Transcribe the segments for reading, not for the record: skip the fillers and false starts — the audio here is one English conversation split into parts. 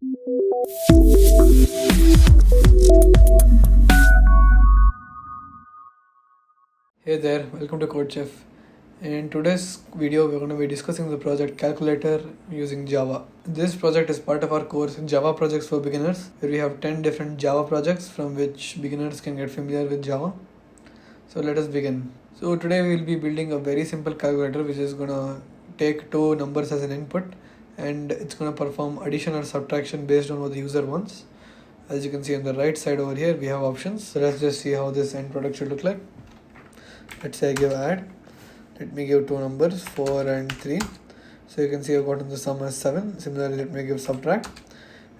Hey there, welcome to CodeChef. In today's video, we're going to be discussing the project Calculator using Java. This project is part of our course Java Projects for Beginners, where we have 10 different Java projects from which beginners can get familiar with Java. So let us begin. So today we will be building a very simple calculator which is going to take two numbers as an input and it's going to perform addition or subtraction based on what the user wants. As you can see on the right side over here, we have options. So let's just see how this end product should look like. Let's say I give add. Let me give two numbers 4 and 3. So you can see I've gotten the sum as 7. Similarly, let me give subtract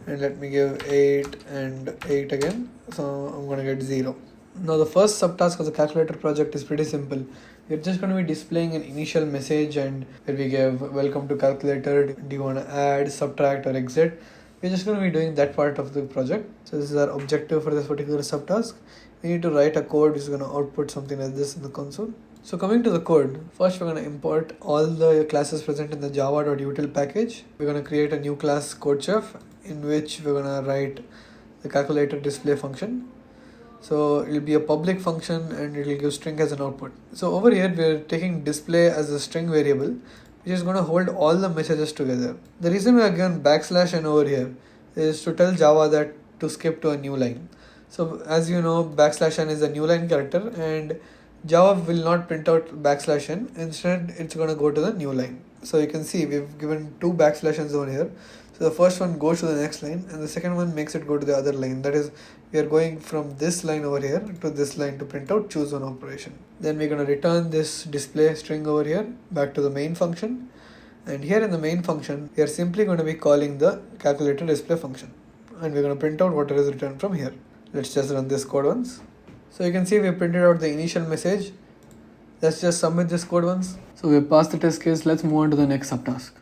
and let me give 8 and 8 again. So I'm going to get 0. Now the first subtask of the calculator project is pretty simple. We're just going to be displaying an initial message and where we give welcome to calculator. Do you want to add, subtract or exit? We're just going to be doing that part of the project. So this is our objective for this particular subtask. We need to write a code which is going to output something like this in the console. So coming to the code, first we're going to import all the classes present in the java.util package. We're going to create a new class CodeChef in which we're going to write the calculator display function. So it will be a public function and it will give string as an output. So over here we're taking display as a string variable which is going to hold all the messages together. The reason we are given \n over here is to tell Java that to skip to a new line. So as you know, \n is a new line character and Java will not print out \n. Instead, it's going to go to the new line. So you can see we've given two \n over here. So the first one goes to the next line and the second one makes it go to the other line. That is, we are going from this line over here to this line to print out choose one operation. Then we're going to return this display string over here back to the main function. And here in the main function, we are simply going to be calling the calculator display function. And we're going to print out whatever is returned from here. Let's just run this code once. So you can see we printed out the initial message. Let's just submit this code once. So we passed the test case. Let's move on to the next subtask.